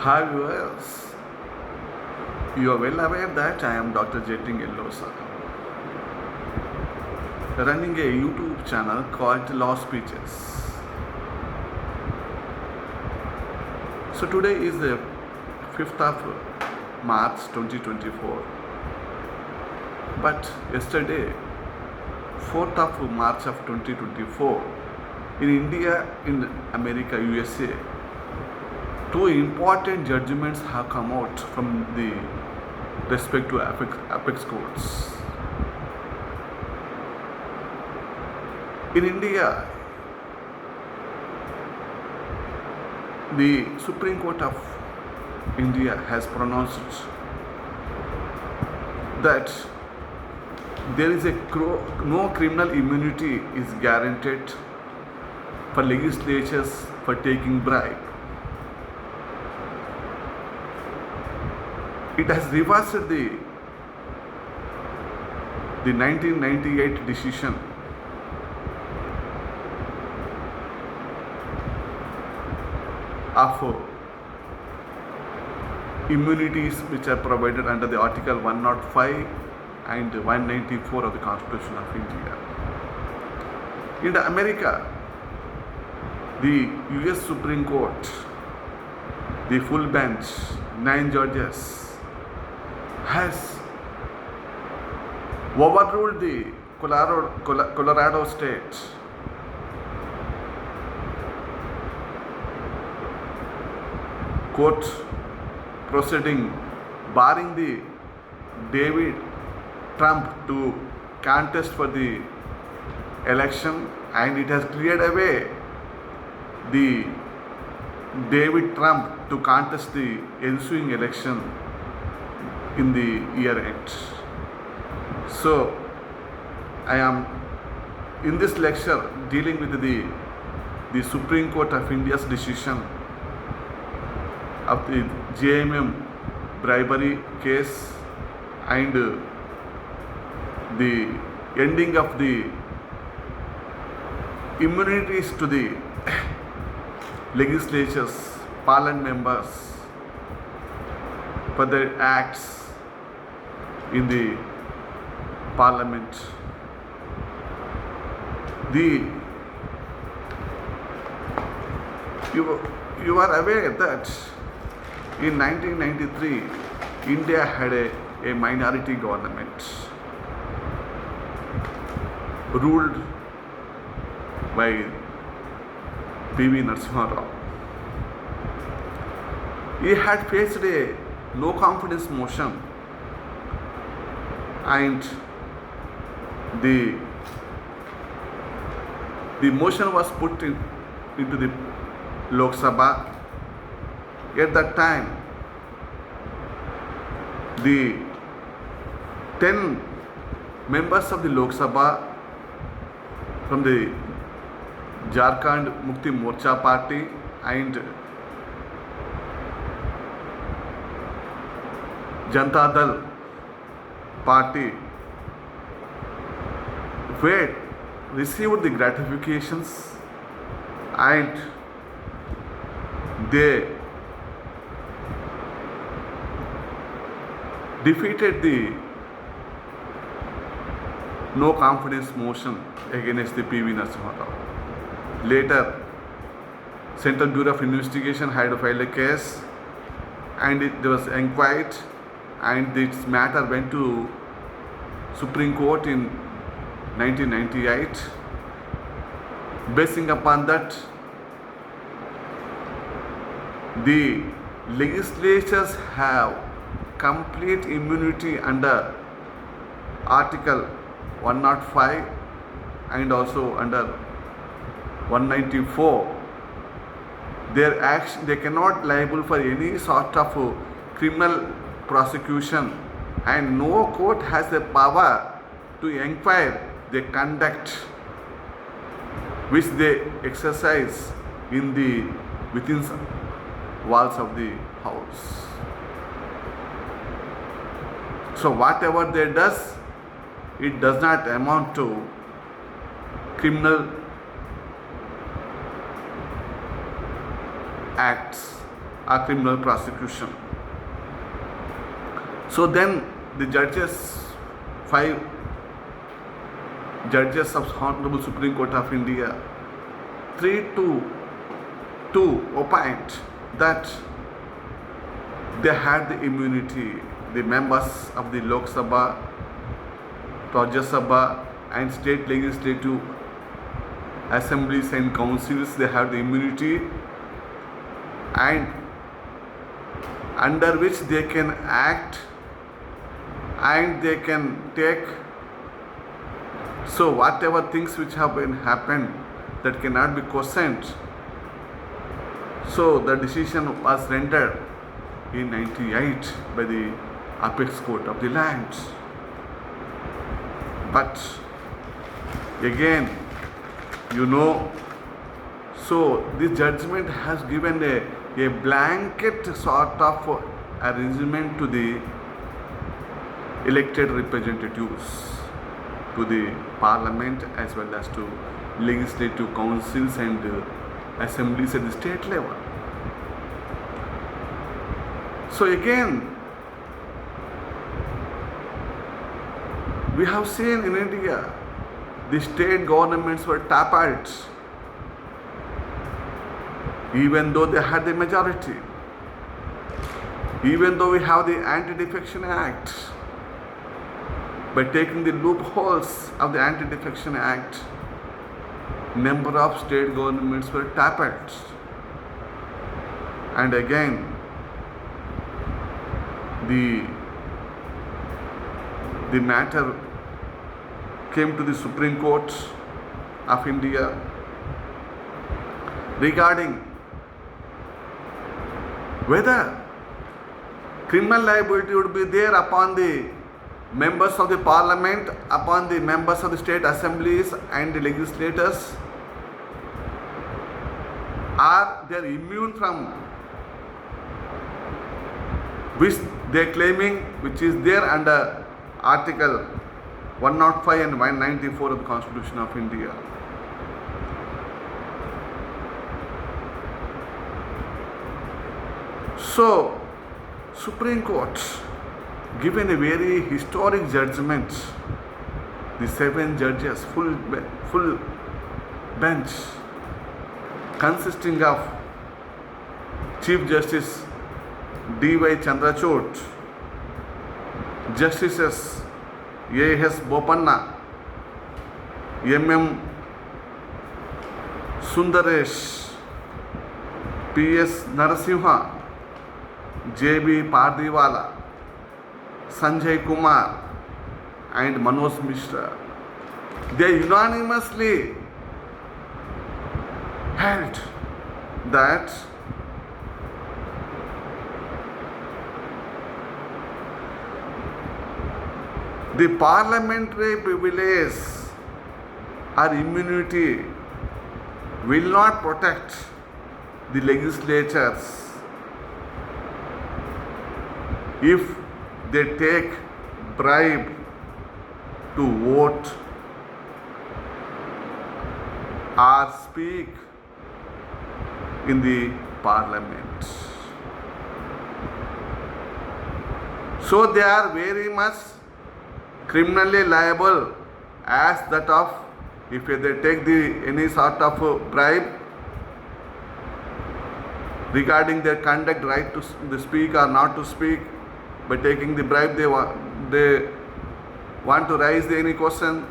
Hi viewers, you are well aware that I am Dr. Jetting Yellosa, running a YouTube channel called Law Speeches. So today is the 5th of March 2024, but yesterday 4th of March of 2024 in India, in America, USA, two important judgments have come out from the respective apex courts. In India, the Supreme Court of India has pronounced that there is no criminal immunity is guaranteed for legislators for taking bribe. It has reversed the 1998 decision of immunities which are provided under the Article 105 and 194 of the Constitution of India. In America, the US Supreme Court, the full bench, 9 judges, has overruled the Colorado State court proceeding barring the David Trump to contest for the election, and it has cleared away the David Trump to contest the ensuing election in the year end. So I am in this lecture dealing with the Supreme Court of India's decision of the JMM bribery case and the ending of the immunities to the legislatures, parliament members for their acts in the parliament. You are aware that in 1993 India had a minority government ruled by P.V. Narasimha Rao. He had faced a no confidence motion, and the motion was put into the Lok Sabha. At that time, the 10 members of the Lok Sabha from the Jharkhand Mukti Morcha party and Janata Dal party were received the gratifications, and they defeated the no confidence motion against the P.V. Narasimha Rao. Later, Central Bureau of Investigation had filed a case, and there was inquired, and this matter went to Supreme Court in 1998. Basing upon that, the legislatures have complete immunity under Article 105 and also under 194. Their action, they cannot liable for any sort of criminal prosecution, and no court has the power to inquire the conduct which they exercise in the within walls of the house. So whatever they does, it does not amount to criminal acts a criminal prosecution. So then the judges, 5 judges of Honorable Supreme Court of India, 3-2 opined that they had the immunity. The members of the Lok Sabha, Rajya Sabha and state legislative assemblies and councils, they have the immunity, and under which they can act and they can take. So whatever things which have been happened, that cannot be questioned. So the decision was rendered in 98 by the Apex Court of the land. But again, so this judgment has given a blanket sort of arrangement to the elected representatives, to the parliament as well as to legislative councils and assemblies at the state level. So again, we have seen in India, the state governments were toppled, even though they had the majority, even though we have the Anti-Defection Act. By taking the loopholes of the Anti-Defection Act, number of state governments were toppled. And again, the matter came to the Supreme Court of India regarding whether criminal liability would be there upon the members of the parliament, upon the members of the state assemblies and the legislators, or they are immune from which they are claiming, which is there under Article 105 and 194 of the Constitution of India. So, Supreme Court given a very historic judgment. The 7 judges, full bench, consisting of Chief Justice D.Y. Chandrachud, Justices A.S. Bopanna, M.M. Sundaresh, P.S. Narasimha, J.B. Pardiwala, Sanjay Kumar and Manoj Mishra. They unanimously held that the parliamentary privilege or immunity will not protect the legislators if they take bribe to vote or speak in the parliament. So they are very much criminally liable as that of if they take any sort of bribe regarding their conduct, right to speak or not to speak. By taking the bribe, they want to raise any question,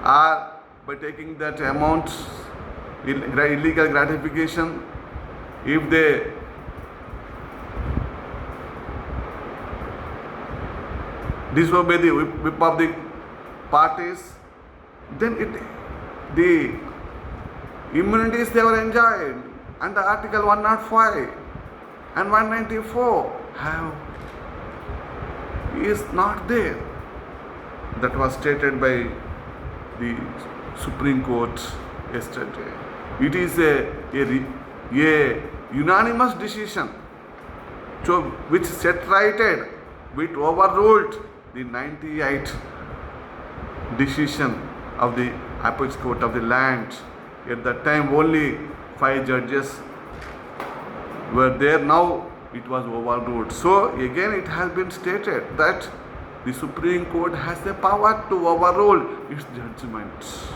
or by taking that amount, illegal gratification, if they disobey the whip of the parties, then the immunities they were enjoyed under Article 105 and 194 is not there. That was stated by the Supreme Court yesterday. It is a unanimous decision which set-righted, which overruled the 98 decision of the Apex Court of the land. At that time, only 5 judges were there, now it was overruled. So again it has been stated that the Supreme Court has the power to overrule its judgments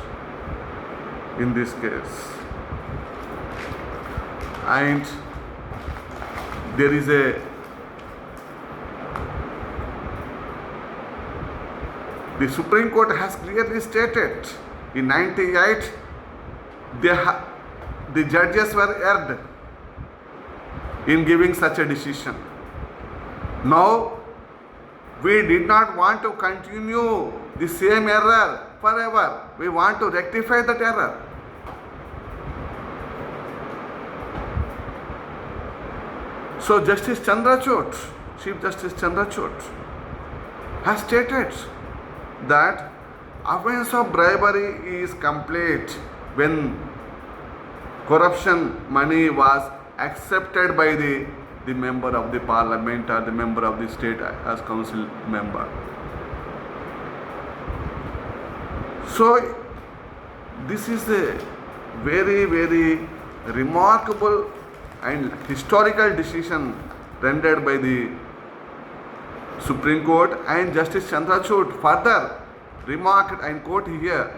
in this case. And there is the Supreme Court has clearly stated in 98 the judges were erred in giving such a decision. Now we did not want to continue the same error forever. We want to rectify that error. So Justice Chandrachud, Chief Justice Chandrachud, has stated that offense of bribery is complete when corruption money was accepted by the member of the parliament or the member of the state as council member. So this is a very, very remarkable and historical decision rendered by the Supreme Court, and Justice Chandrachud further remarked, and quote here,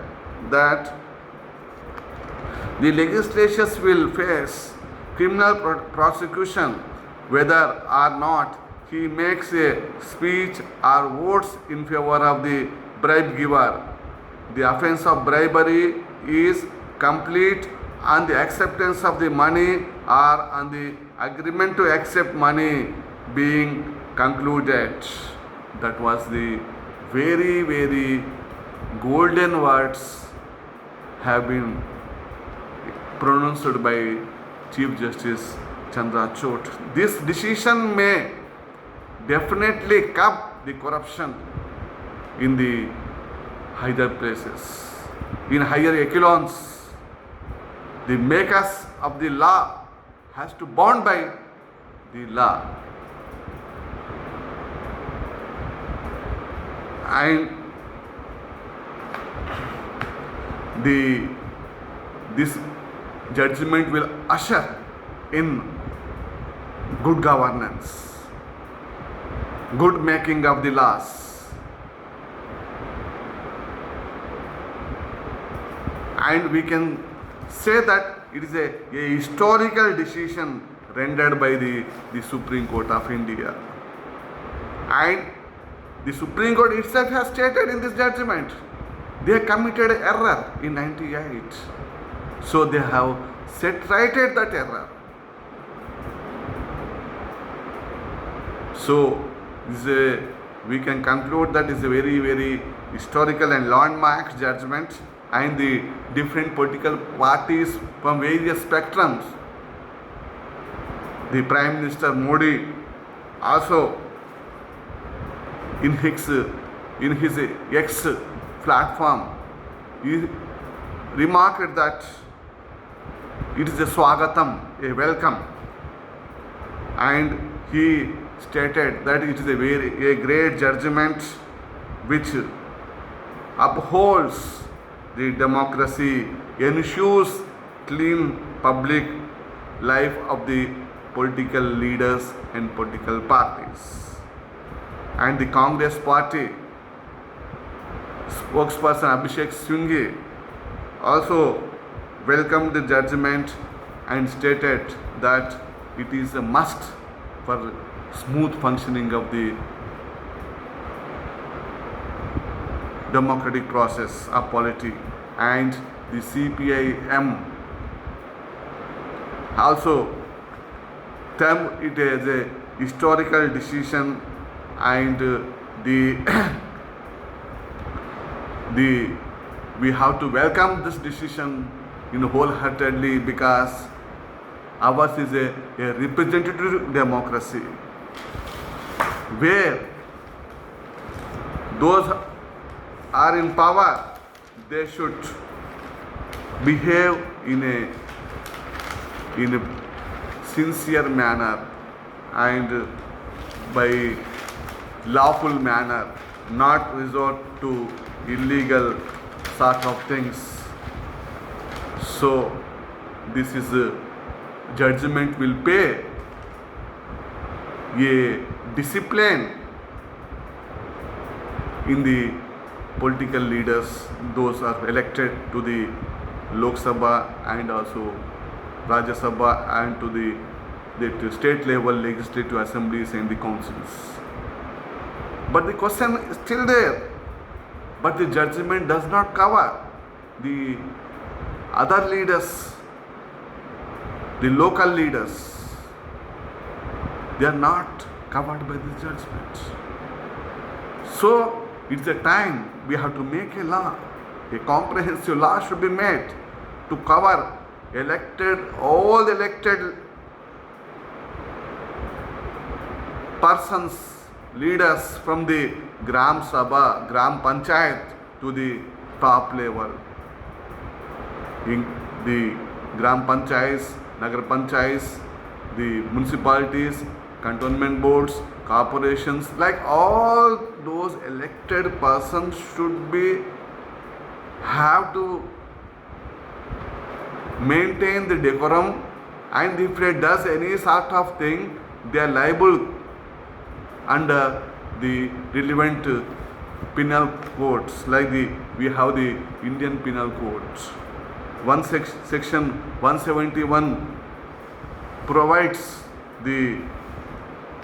that the legislators will face criminal prosecution whether or not he makes a speech or votes in favor of the bribe giver. The offense of bribery is complete on the acceptance of the money or on the agreement to accept money being concluded. That was the very, very golden words have been pronounced by Chief Justice Chandrachud. This decision may definitely curb the corruption in the higher places, in higher echelons. The makers of the law has to bound by the law. And this judgment will usher in good governance, good making of the laws, and we can say that it is a historical decision rendered by the Supreme Court of India. And the Supreme Court itself has stated in this judgment they committed error in 98. So they have set righted that error. So we can conclude that is a very, very historical and landmark judgment, and the different political parties from various spectrums. The Prime Minister Modi also in his X platform, he remarked that it is a swagatam, a welcome, and he stated that it is a great judgment which upholds the democracy, ensures clean public life of the political leaders and political parties. And the Congress party spokesperson Abhishek Singhi also welcomed the judgment and stated that it is a must for smooth functioning of the democratic process of polity. And the CPIM also termed it as a historical decision, and we have to welcome this decision wholeheartedly, because ours is a representative democracy where those are in power, they should behave in a sincere manner and by lawful manner, not resort to illegal sort of things. So this is a judgment will pay a discipline in the political leaders, those are elected to the Lok Sabha and also Rajya Sabha and to the state level legislative assemblies and the councils. But the question is still there. But the judgment does not cover the other leaders, the local leaders. They are not covered by the judgment. So it's a time we have to make a law. A comprehensive law should be made to cover all the elected persons, leaders from the Gram Sabha, Gram Panchayat to the top level. In the Gram Panchayats, Nagar Panchayats, the municipalities, cantonment boards, corporations, like all those elected persons should have to maintain the decorum, and if they does any sort of thing, they are liable under the relevant penal codes, like we have the Indian Penal Codes. Section 171 provides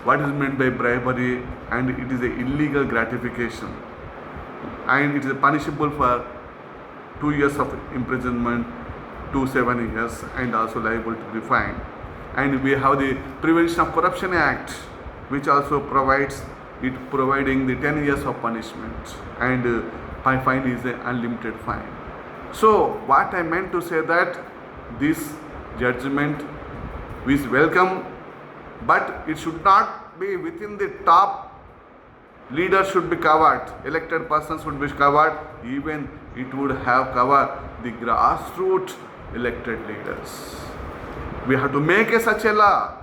what is meant by bribery, and it is an illegal gratification, and it is punishable for 2 years of imprisonment to 7 years, and also liable to be fined. And we have the Prevention of Corruption Act, which also providing the 10 years of punishment, and fine is an unlimited fine. So what I meant to say that this judgment is welcome, but it should not be within the top. Leaders should be covered, elected persons should be covered, even it would have covered the grassroots elected leaders. We have to make such a law.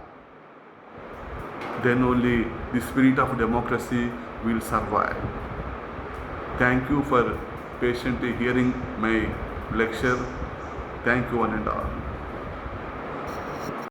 Then only the spirit of democracy will survive. Thank you for patiently hearing my lecture. Thank you one and all.